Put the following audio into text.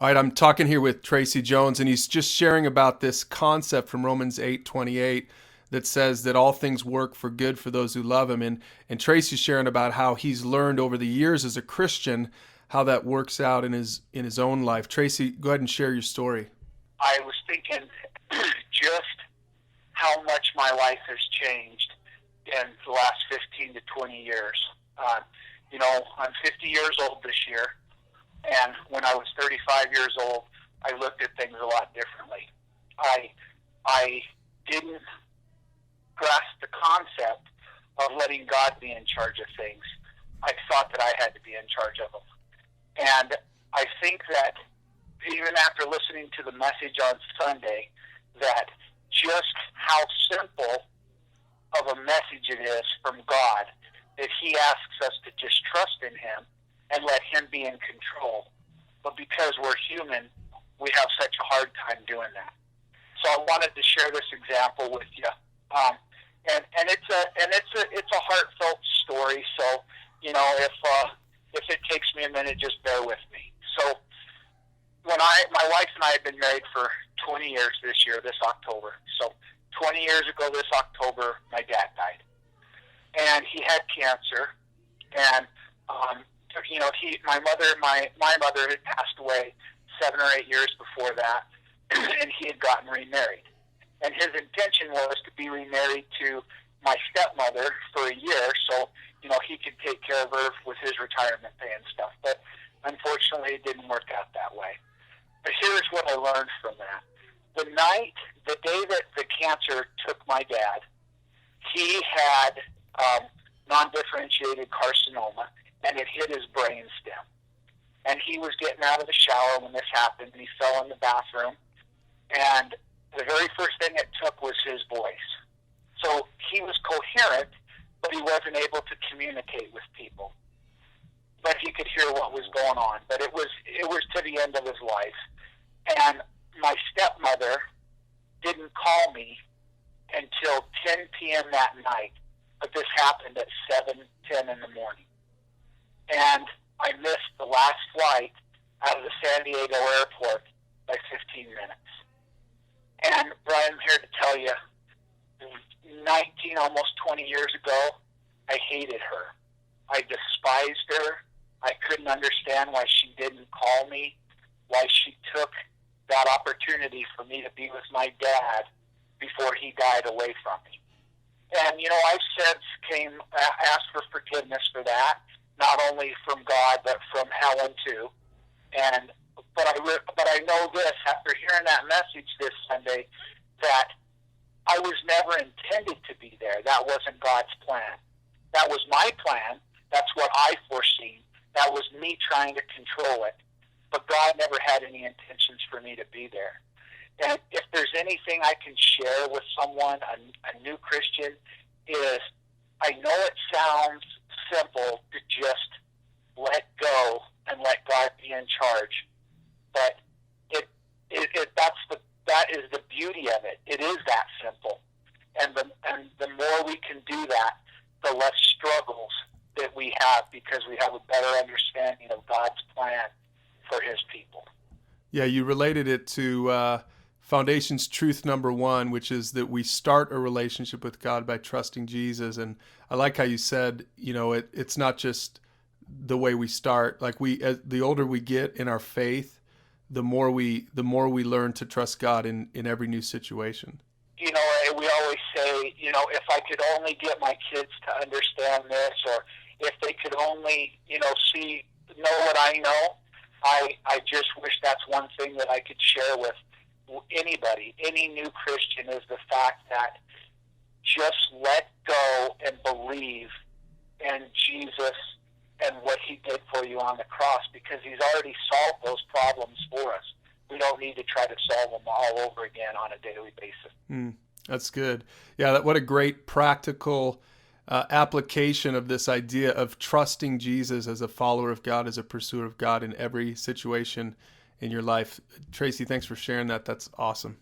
All right, I'm talking here with Tracy Jones, and he's just sharing about this concept from Romans 8:28 that says that all things work for good for those who love him. And Tracy's sharing about how he's learned over the years as a Christian how that works out in his own life. Tracy, go ahead and share your story. I was thinking just how much my life has changed in the last 15 to 20 years. I'm 50 years old this year, and when I was 35 years old, I looked at things a lot differently. I didn't grasp the concept of letting God be in charge of things. I thought that I had to be in charge of them. And I think that even after listening to the message on Sunday, that just how simple of a message it is from God, that he asks us to just trust in him and let him be in control. But because we're human, we have such a hard time doing that. So I wanted to share this example with you. And it's a heartfelt story. So, if it takes me a minute, just bear with me. So my wife and I have been married for 20 years this October. So 20 years ago this October, my dad died. And he had cancer. And, my mother had passed away 7 or 8 years before that, and he had gotten remarried. And his intention was to be remarried to my stepmother for a year, so, he could take care of her with his retirement pay and stuff. But unfortunately, it didn't work out that way. But here's what I learned from that. The day that the cancer took my dad, he had non-differentiated carcinoma, and it hit his brain stem. And he was getting out of the shower when this happened, and he fell in the bathroom. And the very first thing it took was his voice. So he was coherent, but he wasn't able to communicate with people. But he could hear what was going on. But it was to the end of his life. And my stepmother didn't call me until 10 p.m. that night. But this happened at 7:10 in the morning. And I missed the last flight out of the San Diego airport by 15 minutes. And Brian, I'm here to tell you, 19, almost 20 years ago, I hated her. I despised her. I couldn't understand why she didn't call me, why she took that opportunity for me to be with my dad before he died away from me. And, I've since asked for forgiveness for that, not only from God, but from Helen too. But I know this, after hearing that message this Sunday, that I was never intended to be there. That wasn't God's plan. That was my plan. That's what I foreseen. That was me trying to control it. But God never had any intentions for me to be there. And if there's anything I can share with someone, a new Christian, is I know it sounds simple to just let go and let God be in charge. But that is the beauty of it. It is that simple. And the more we can do that, the less struggles that we have, because we have a better understanding of God's plan for his people. Yeah, you related it to Foundation's truth number 1, which is that we start a relationship with God by trusting Jesus. And I like how you said, it's not just the way we start. Like the older we get in our faith, the more we learn to trust God in every new situation. We always say, if I could only get my kids to understand this, or if they could only, know what I know, I just wish that's one thing that I could share with anybody, any new Christian, is the fact that just let go and believe in Jesus and what he did for you on the cross, because he's already solved those problems for us. We don't need to try to solve them all over again on a daily basis. That's good. Yeah, what a great practical application of this idea of trusting Jesus as a follower of God, as a pursuer of God in every situation in your life. Tracy, thanks for sharing that. That's awesome.